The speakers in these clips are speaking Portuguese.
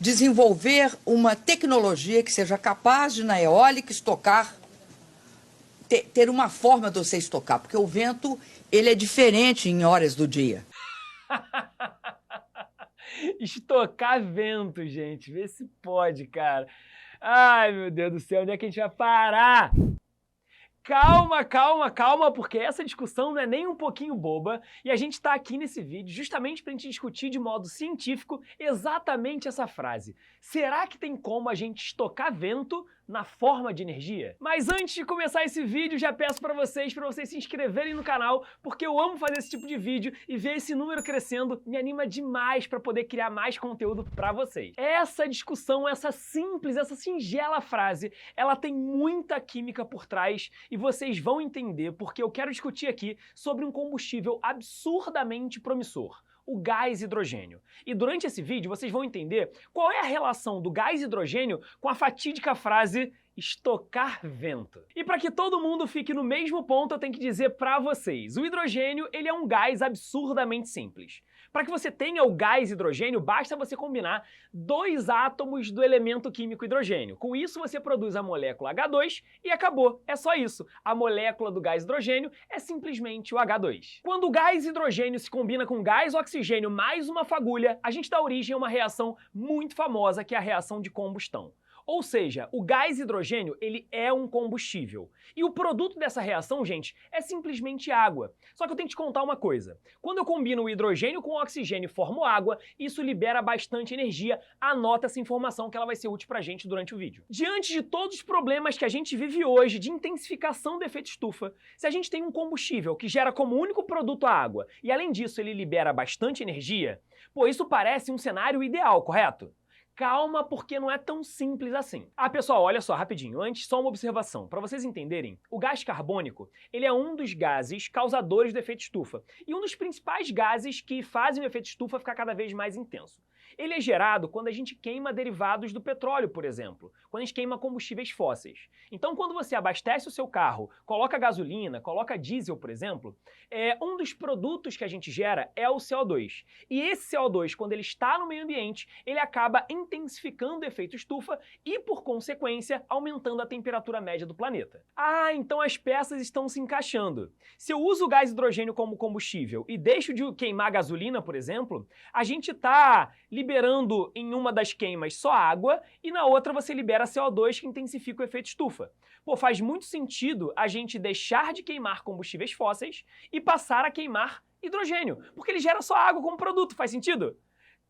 desenvolver uma tecnologia que seja capaz de, na eólica, estocar, ter uma forma de você estocar, porque o vento ele é diferente em horas do dia. Estocar vento, gente. Vê se pode, cara. Ai, meu Deus do céu, onde é que a gente vai parar? Calma, calma, calma, porque essa discussão não é nem um pouquinho boba e a gente está aqui nesse vídeo justamente para a gente discutir de modo científico exatamente essa frase. Será que tem como a gente estocar vento na forma de energia? Mas antes de começar esse vídeo, já peço para vocês se inscreverem no canal, porque eu amo fazer esse tipo de vídeo e ver esse número crescendo me anima demais para poder criar mais conteúdo para vocês. Essa discussão, essa simples, essa singela frase, ela tem muita química por trás e vocês vão entender porque eu quero discutir aqui sobre um combustível absurdamente promissor: o gás hidrogênio. E durante esse vídeo vocês vão entender qual é a relação do gás hidrogênio com a fatídica frase estocar vento. E para que todo mundo fique no mesmo ponto, eu tenho que dizer para vocês, o hidrogênio ele é um gás absurdamente simples. Para que você tenha o gás hidrogênio, basta você combinar dois átomos do elemento químico hidrogênio. Com isso você produz a molécula H2 e acabou. É só isso. A molécula do gás hidrogênio é simplesmente o H2. Quando o gás hidrogênio se combina com gás oxigênio mais uma fagulha, a gente dá origem a uma reação muito famosa, que é a reação de combustão. Ou seja, o gás hidrogênio ele é um combustível. E o produto dessa reação, gente, é simplesmente água. Só que eu tenho que te contar uma coisa. Quando eu combino o hidrogênio com o oxigênio e formo água, isso libera bastante energia. Anota essa informação que ela vai ser útil pra gente durante o vídeo. Diante de todos os problemas que a gente vive hoje de intensificação do efeito estufa, se a gente tem um combustível que gera como único produto a água e além disso ele libera bastante energia, pô, isso parece um cenário ideal, correto? Calma, porque não é tão simples assim. Ah, pessoal, olha só, rapidinho. Antes, só uma observação. Para vocês entenderem, o gás carbônico, ele é um dos gases causadores do efeito estufa e um dos principais gases que fazem o efeito estufa ficar cada vez mais intenso. Ele é gerado quando a gente queima derivados do petróleo, por exemplo, quando a gente queima combustíveis fósseis. Então, quando você abastece o seu carro, coloca gasolina, coloca diesel, por exemplo, um dos produtos que a gente gera é o CO2. E esse CO2, quando ele está no meio ambiente, ele acaba intensificando o efeito estufa e, por consequência, aumentando a temperatura média do planeta. Ah, então as peças estão se encaixando. Se eu uso o gás hidrogênio como combustível e deixo de queimar gasolina, por exemplo, a gente está liberando em uma das queimas só água e na outra você libera CO2 que intensifica o efeito estufa. Pô, faz muito sentido a gente deixar de queimar combustíveis fósseis e passar a queimar hidrogênio, porque ele gera só água como produto, faz sentido?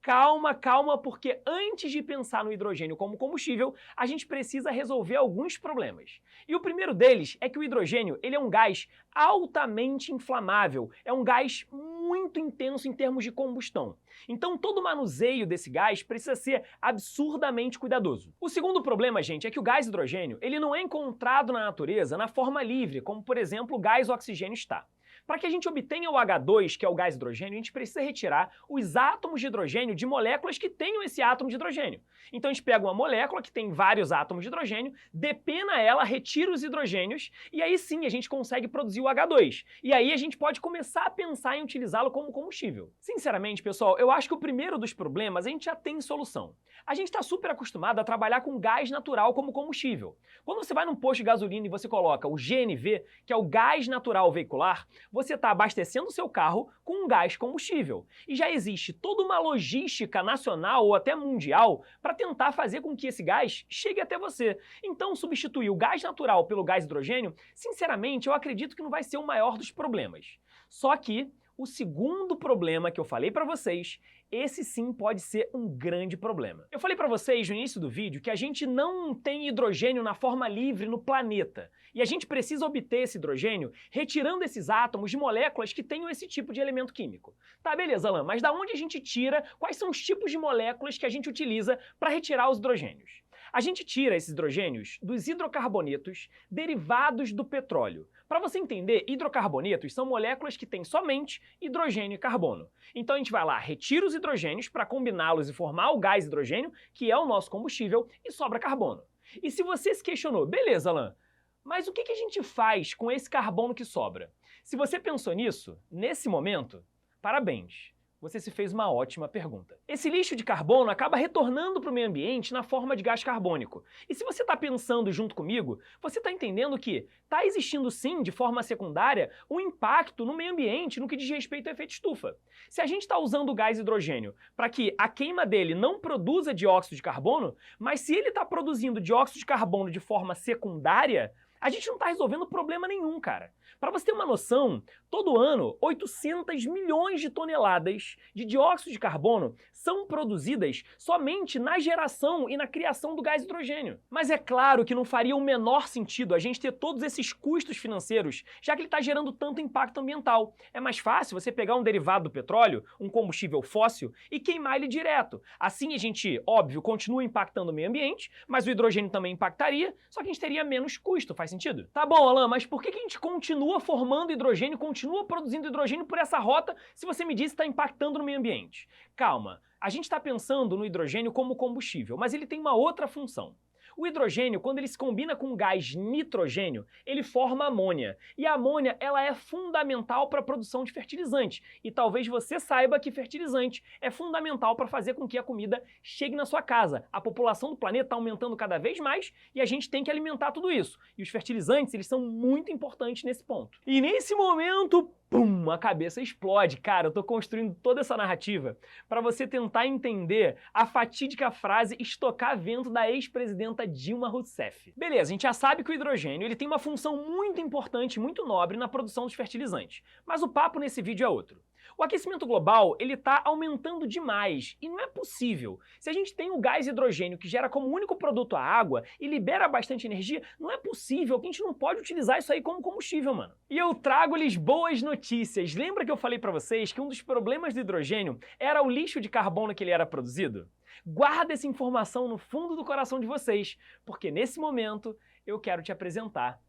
Calma, calma, porque antes de pensar no hidrogênio como combustível, a gente precisa resolver alguns problemas. E o primeiro deles é que o hidrogênio ele é um gás altamente inflamável, é um gás muito intenso em termos de combustão. Então todo o manuseio desse gás precisa ser absurdamente cuidadoso. O segundo problema, gente, é que o gás hidrogênio ele não é encontrado na natureza na forma livre, como por exemplo o gás oxigênio está. Para que a gente obtenha o H2, que é o gás hidrogênio, a gente precisa retirar os átomos de hidrogênio de moléculas que tenham esse átomo de hidrogênio. Então a gente pega uma molécula que tem vários átomos de hidrogênio, depena ela, retira os hidrogênios e aí sim a gente consegue produzir o H2. E aí a gente pode começar a pensar em utilizá-lo como combustível. Sinceramente, pessoal, eu acho que o primeiro dos problemas a gente já tem solução. A gente está super acostumado a trabalhar com gás natural como combustível. Quando você vai num posto de gasolina e você coloca o GNV, que é o gás natural veicular, você está abastecendo o seu carro com um gás combustível. E já existe toda uma logística nacional ou até mundial para tentar fazer com que esse gás chegue até você. Então, substituir o gás natural pelo gás hidrogênio, sinceramente, eu acredito que não vai ser o maior dos problemas. Só que o segundo problema que eu falei para vocês, esse sim pode ser um grande problema. Eu falei para vocês no início do vídeo que a gente não tem hidrogênio na forma livre no planeta. E a gente precisa obter esse hidrogênio retirando esses átomos de moléculas que tenham esse tipo de elemento químico. Tá, beleza, Alan, mas da onde a gente tira, quais são os tipos de moléculas que a gente utiliza para retirar os hidrogênios? A gente tira esses hidrogênios dos hidrocarbonetos derivados do petróleo. Para você entender, hidrocarbonetos são moléculas que têm somente hidrogênio e carbono. Então a gente vai lá, retira os hidrogênios para combiná-los e formar o gás hidrogênio, que é o nosso combustível, e sobra carbono. E se você se questionou, beleza, Alan, mas o que a gente faz com esse carbono que sobra? Se você pensou nisso, nesse momento, parabéns. Você se fez uma ótima pergunta. Esse lixo de carbono acaba retornando para o meio ambiente na forma de gás carbônico. E se você está pensando junto comigo, você está entendendo que está existindo sim, de forma secundária, um impacto no meio ambiente no que diz respeito ao efeito estufa. Se a gente está usando o gás hidrogênio para que a queima dele não produza dióxido de carbono, mas se ele está produzindo dióxido de carbono de forma secundária, a gente não está resolvendo problema nenhum, cara. Para você ter uma noção, todo ano, 800 milhões de toneladas de dióxido de carbono são produzidas somente na geração e na criação do gás hidrogênio. Mas é claro que não faria o menor sentido a gente ter todos esses custos financeiros, já que ele está gerando tanto impacto ambiental. É mais fácil você pegar um derivado do petróleo, um combustível fóssil, e queimar ele direto. Assim a gente, óbvio, continua impactando o meio ambiente, mas o hidrogênio também impactaria, só que a gente teria menos custo, faz sentido? Tá bom, Alan, mas por que a gente continua formando hidrogênio, continua produzindo hidrogênio por essa rota, se você me diz que está impactando no meio ambiente? Calma, a gente está pensando no hidrogênio como combustível, mas ele tem uma outra função. O hidrogênio, quando ele se combina com o gás nitrogênio, ele forma amônia. E a amônia, ela é fundamental para a produção de fertilizante. E talvez você saiba que fertilizante é fundamental para fazer com que a comida chegue na sua casa. A população do planeta está aumentando cada vez mais e a gente tem que alimentar tudo isso. E os fertilizantes, eles são muito importantes nesse ponto. E nesse momento, pum, a cabeça explode. Cara, eu tô construindo toda essa narrativa para você tentar entender a fatídica frase estocar vento da ex-presidenta Dilma Rousseff. Beleza, a gente já sabe que o hidrogênio ele tem uma função muito importante, muito nobre na produção dos fertilizantes. Mas o papo nesse vídeo é outro. O aquecimento global, ele tá aumentando demais e não é possível. Se a gente tem o gás hidrogênio que gera como único produto a água e libera bastante energia, não é possível que a gente não pode utilizar isso aí como combustível, mano. E eu trago-lhes boas notícias. Lembra que eu falei pra vocês que um dos problemas do hidrogênio era o lixo de carbono que ele era produzido? Guarda essa informação no fundo do coração de vocês, porque nesse momento eu quero te apresentar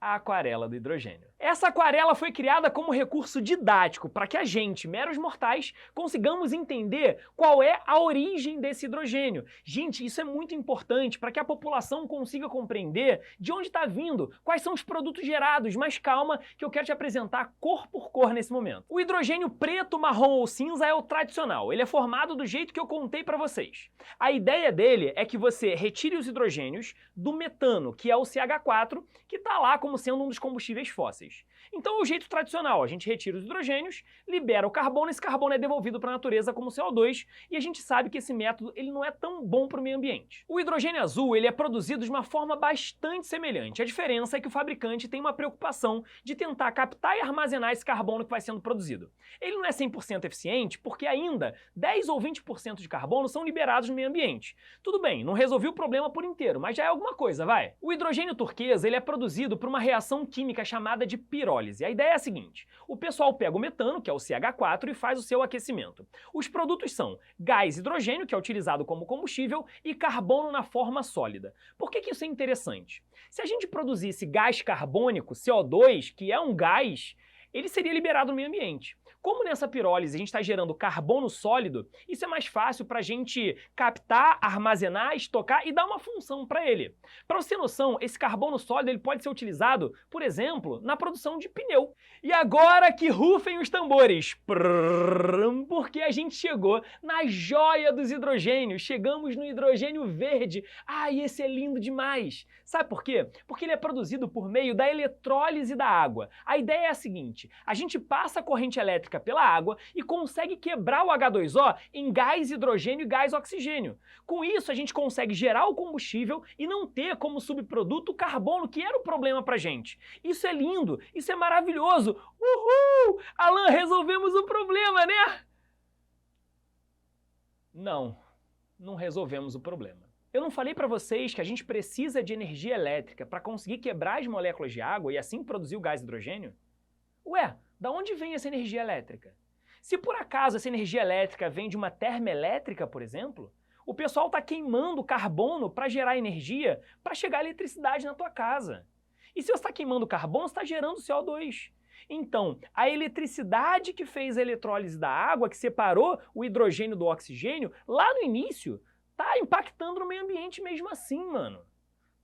a aquarela do hidrogênio. Essa aquarela foi criada como recurso didático para que a gente, meros mortais, consigamos entender qual é a origem desse hidrogênio. Gente, isso é muito importante para que a população consiga compreender de onde está vindo, quais são os produtos gerados, mas calma que eu quero te apresentar cor por cor nesse momento. O hidrogênio preto, marrom ou cinza é o tradicional, ele é formado do jeito que eu contei para vocês. A ideia dele é que você retire os hidrogênios do metano, que é o CH4, que está lá como sendo um dos combustíveis fósseis. Então é o jeito tradicional, a gente retira os hidrogênios, libera o carbono, esse carbono é devolvido para a natureza como CO2 e a gente sabe que esse método ele não é tão bom para o meio ambiente. O hidrogênio azul ele é produzido de uma forma bastante semelhante, a diferença é que o fabricante tem uma preocupação de tentar captar e armazenar esse carbono que vai sendo produzido. Ele não é 100% eficiente porque ainda 10 ou 20% de carbono são liberados no meio ambiente. Tudo bem, não resolvi o problema por inteiro, mas já é alguma coisa, vai. O hidrogênio turquesa ele é produzido por uma reação química chamada de pirólise. A ideia é a seguinte, o pessoal pega o metano, que é o CH4, e faz o seu aquecimento. Os produtos são gás hidrogênio, que é utilizado como combustível, e carbono na forma sólida. Por que isso é interessante? Se a gente produzisse gás carbônico, CO2, que é um gás, ele seria liberado no meio ambiente. Como nessa pirólise a gente está gerando carbono sólido, isso é mais fácil para a gente captar, armazenar, estocar e dar uma função para ele. Para você ter noção, esse carbono sólido ele pode ser utilizado, por exemplo, na produção de pneu. E agora que rufem os tambores, porque a gente chegou na joia dos hidrogênios, chegamos no hidrogênio verde. Ai, esse é lindo demais! Sabe por quê? Porque ele é produzido por meio da eletrólise da água. A ideia é a seguinte, a gente passa a corrente elétrica pela água e consegue quebrar o H2O em gás hidrogênio e gás oxigênio. Com isso, a gente consegue gerar o combustível e não ter como subproduto o carbono, que era o problema pra gente. Isso é lindo, isso é maravilhoso. Uhul! Alan, resolvemos o problema, né? Não resolvemos o problema. Eu não falei pra vocês que a gente precisa de energia elétrica para conseguir quebrar as moléculas de água e assim produzir o gás hidrogênio? Ué, da onde vem essa energia elétrica? Se por acaso essa energia elétrica vem de uma termoelétrica, por exemplo, o pessoal está queimando carbono para gerar energia para chegar a eletricidade na tua casa. E se você está queimando carbono, você está gerando CO2. Então, a eletricidade que fez a eletrólise da água, que separou o hidrogênio do oxigênio, lá no início, tá impactando no meio ambiente mesmo assim, mano.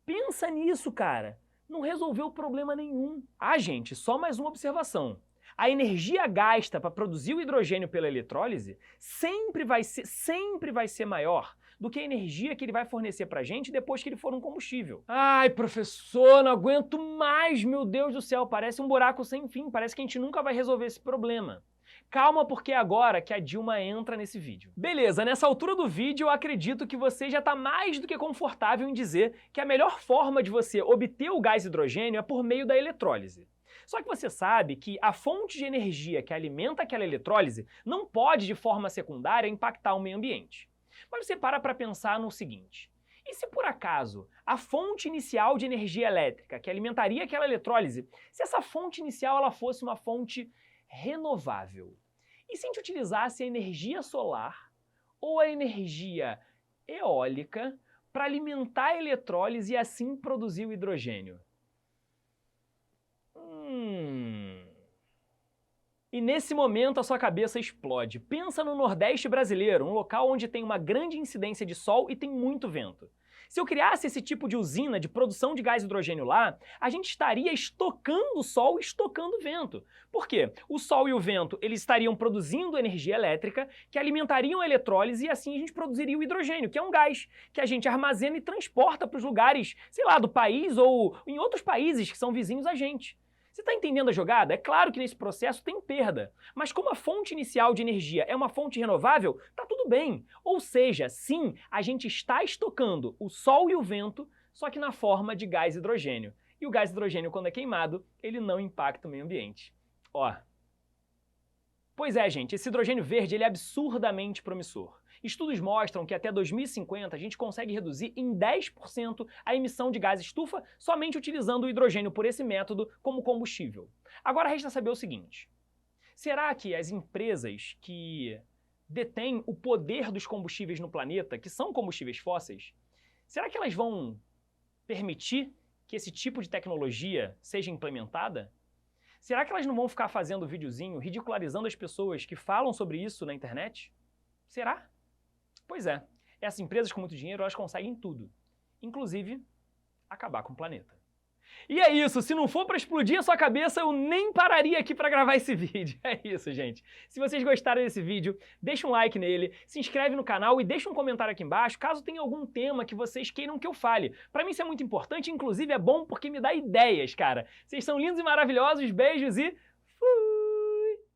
Pensa nisso, cara. Não resolveu problema nenhum. Ah, gente, só mais uma observação. a energia gasta para produzir o hidrogênio pela eletrólise sempre vai ser maior do que a energia que ele vai fornecer para a gente depois que ele for um combustível. Ai, professor, não aguento mais, meu Deus do céu, parece um buraco sem fim, parece que a gente nunca vai resolver esse problema. Calma, porque é agora que a Dilma entra nesse vídeo. Beleza, nessa altura do vídeo eu acredito que você já está mais do que confortável em dizer que a melhor forma de você obter o gás hidrogênio é por meio da eletrólise. Só que você sabe que a fonte de energia que alimenta aquela eletrólise não pode, de forma secundária, impactar o meio ambiente. Mas você para pensar no seguinte: e se por acaso a fonte inicial de energia elétrica que alimentaria aquela eletrólise, se essa fonte inicial ela fosse uma fonte renovável? E se a gente utilizasse a energia solar ou a energia eólica para alimentar a eletrólise e assim produzir o hidrogênio? E nesse momento a sua cabeça explode. Pensa no Nordeste brasileiro, um local onde tem uma grande incidência de sol e tem muito vento. Se eu criasse esse tipo de usina de produção de gás hidrogênio lá, a gente estaria estocando sol e estocando vento. Por quê? O sol e o vento eles estariam produzindo energia elétrica que alimentariam a eletrólise e assim a gente produziria o hidrogênio, que é um gás que a gente armazena e transporta para os lugares, sei lá, do país ou em outros países que são vizinhos a gente. Você está entendendo a jogada? É claro que nesse processo tem perda, mas como a fonte inicial de energia é uma fonte renovável, tá tudo bem. Ou seja, sim, a gente está estocando o sol e o vento, só que na forma de gás hidrogênio. E o gás hidrogênio, quando é queimado, ele não impacta o meio ambiente. Ó. Pois é, gente, esse hidrogênio verde ele é absurdamente promissor. Estudos mostram que até 2050 a gente consegue reduzir em 10% a emissão de gás estufa somente utilizando o hidrogênio por esse método como combustível. Agora resta saber o seguinte: será que as empresas que detêm o poder dos combustíveis no planeta, que são combustíveis fósseis, será que elas vão permitir que esse tipo de tecnologia seja implementada? Será que elas não vão ficar fazendo videozinho ridicularizando as pessoas que falam sobre isso na internet? Será? Pois é, essas empresas com muito dinheiro, elas conseguem tudo, inclusive acabar com o planeta. E é isso, se não for para explodir a sua cabeça, eu nem pararia aqui para gravar esse vídeo. É isso, gente. Se vocês gostaram desse vídeo, deixa um like nele, se inscreve no canal e deixa um comentário aqui embaixo, caso tenha algum tema que vocês queiram que eu fale. Para mim isso é muito importante, inclusive é bom porque me dá ideias, cara. Vocês são lindos e maravilhosos, beijos e